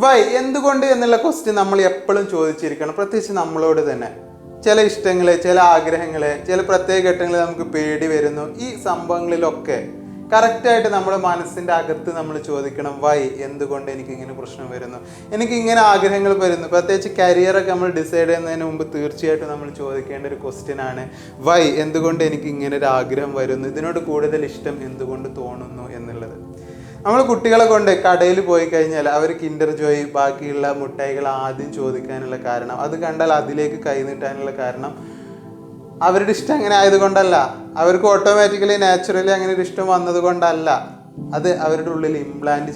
Y എന്തുകൊണ്ട് എന്നുള്ള question നമ്മൾ എപ്പോഴും ചോദിച്ചിരിക്കണം, പ്രത്യേകിച്ച് നമ്മളോട് തന്നെ. ചില ഇഷ്ടങ്ങൾ, ചില ആഗ്രഹങ്ങൾ, ചില പ്രത്യേക ഘട്ടങ്ങളിൽ നമുക്ക് പേടി വരുന്നു. ഈ സംഭവങ്ങളിലൊക്കെ കറക്റ്റായിട്ട് നമ്മുടെ മനസ്സിൻ്റെ അകത്ത് നമ്മൾ ചോദിക്കണം, വൈ എന്തുകൊണ്ട് എനിക്ക് ഇങ്ങനെ പ്രശ്നം വരുന്നു, എനിക്ക് ഇങ്ങനെ ആഗ്രഹങ്ങൾ വരുന്നു. പ്രത്യേകിച്ച് കരിയറൊക്കെ നമ്മൾ ഡിസൈഡ് ചെയ്യുന്നതിന് മുമ്പ് തീർച്ചയായിട്ടും നമ്മൾ ചോദിക്കേണ്ട ഒരു ക്വസ്റ്റ്യൻ ആണ് വൈ എന്തുകൊണ്ട് എനിക്ക് ഇങ്ങനെ ഒരു ആഗ്രഹം വരുന്നു, ഇതിനോട് കൂടുതൽ ഇഷ്ടം എന്തുകൊണ്ട് തോന്നുന്നു എന്നുള്ളത്. നമ്മൾ കുട്ടികളെ കൊണ്ട് കടയിൽ പോയി കഴിഞ്ഞാൽ അവർ കിൻഡർ ജോയ് ബാക്കിയുള്ള മുട്ടായികൾ ആദ്യം ചോദിക്കാനുള്ള കാരണം, അത് കണ്ടാൽ അതിലേക്ക് കൈ നീട്ടാനുള്ള കാരണം അവരുടെ ഇഷ്ടം അങ്ങനെ ആയതുകൊണ്ടല്ല, അവർക്ക് ഓട്ടോമാറ്റിക്കലി നാച്ചുറലി അങ്ങനെ ഒരു ഇഷ്ടം വന്നത് കൊണ്ടല്ല. അത് അവരുടെ ഉള്ളിൽ ഇംപ്ലാന്റ്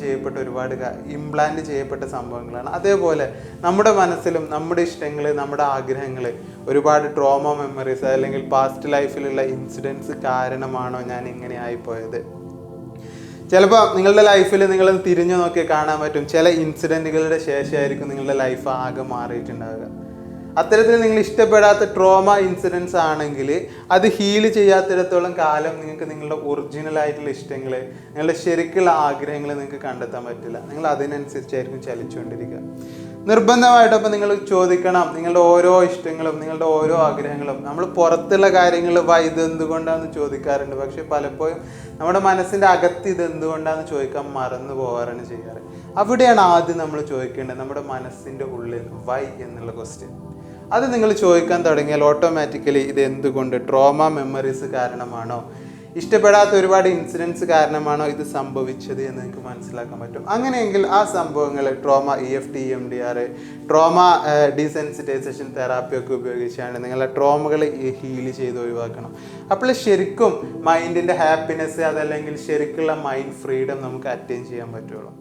ചെയ്യപ്പെട്ട സംഭവങ്ങളാണ്. അതേപോലെ നമ്മുടെ മനസ്സിലും നമ്മുടെ ഇഷ്ടങ്ങൾ, നമ്മുടെ ആഗ്രഹങ്ങൾ, ഒരുപാട് ട്രോമ മെമ്മറീസ് അല്ലെങ്കിൽ പാസ്റ്റ് ലൈഫിലുള്ള ഇൻസിഡൻസ് കാരണമാണോ ഞാൻ ഇങ്ങനെ ആയിപ്പോയത്. ചിലപ്പോൾ നിങ്ങളുടെ ലൈഫിൽ നിങ്ങൾ തിരിഞ്ഞു നോക്കി കാണാൻ പറ്റും, ചില ഇൻസിഡൻറ്റുകളുടെ ശേഷമായിരിക്കും നിങ്ങളുടെ ലൈഫ് ആകെ മാറിയിട്ടുണ്ടാവുക. അത്തരത്തിൽ നിങ്ങൾ ഇഷ്ടപ്പെടാത്ത ട്രോമ ഇൻസിഡൻസ് ആണെങ്കിൽ അത് ഹീൽ ചെയ്യാത്തിടത്തോളം കാലം നിങ്ങൾക്ക് നിങ്ങളുടെ ഒറിജിനൽ ആയിട്ടുള്ള ഇഷ്ടങ്ങൾ, നിങ്ങളുടെ ശരിക്കുള്ള ആഗ്രഹങ്ങൾ നിങ്ങൾക്ക് കണ്ടെത്താൻ പറ്റില്ല. നിങ്ങൾ അതിനനുസരിച്ചായിരിക്കും ചലിച്ചുകൊണ്ടിരിക്കുക. നിർബന്ധമായിട്ടും അപ്പം നിങ്ങൾ ചോദിക്കണം, നിങ്ങളുടെ ഓരോ ഇഷ്ടങ്ങളും നിങ്ങളുടെ ഓരോ ആഗ്രഹങ്ങളും. നമ്മൾ പുറത്തുള്ള കാര്യങ്ങൾ ഇത് എന്തുകൊണ്ടാണെന്ന് ചോദിക്കാറുണ്ട്, പക്ഷെ പലപ്പോഴും നമ്മുടെ മനസ്സിൻ്റെ അകത്ത് ഇത് എന്തുകൊണ്ടാണെന്ന് ചോദിക്കാൻ മറന്നു പോകാറാണ് ചെയ്യാറ്. അവിടെയാണ് ആദ്യം നമ്മൾ ചോദിക്കേണ്ടത്, നമ്മുടെ മനസ്സിൻ്റെ ഉള്ളിൽ വൈ എന്നുള്ള ക്വസ്റ്റ്യൻ. അത് നിങ്ങൾ ചോദിക്കാൻ തുടങ്ങിയാൽ ഓട്ടോമാറ്റിക്കലി ഇത് എന്തുകൊണ്ട്, ട്രോമ മെമ്മറീസ് കാരണമാണോ, ഇഷ്ടപ്പെടാത്ത ഒരുപാട് ഇൻസിഡൻസ് കാരണമാണോ ഇത് സംഭവിച്ചത് എന്ന് നിങ്ങൾക്ക് മനസ്സിലാക്കാൻ പറ്റും. അങ്ങനെയെങ്കിൽ ആ സംഭവങ്ങൾ trauma EFT EMDR, trauma desensitization തെറാപ്പിയൊക്കെ ഉപയോഗിച്ചാണ് നിങ്ങളെ ട്രോമകൾ ഹീൽ ചെയ്ത് ഒഴിവാക്കണം. അപ്പോൾ ശരിക്കും മൈൻഡിൻ്റെ ഹാപ്പിനെസ്, അതല്ലെങ്കിൽ ശരിക്കുള്ള മൈൻഡ് ഫ്രീഡം നമുക്ക് അറ്റൈൻ ചെയ്യാൻ പറ്റുള്ളൂ.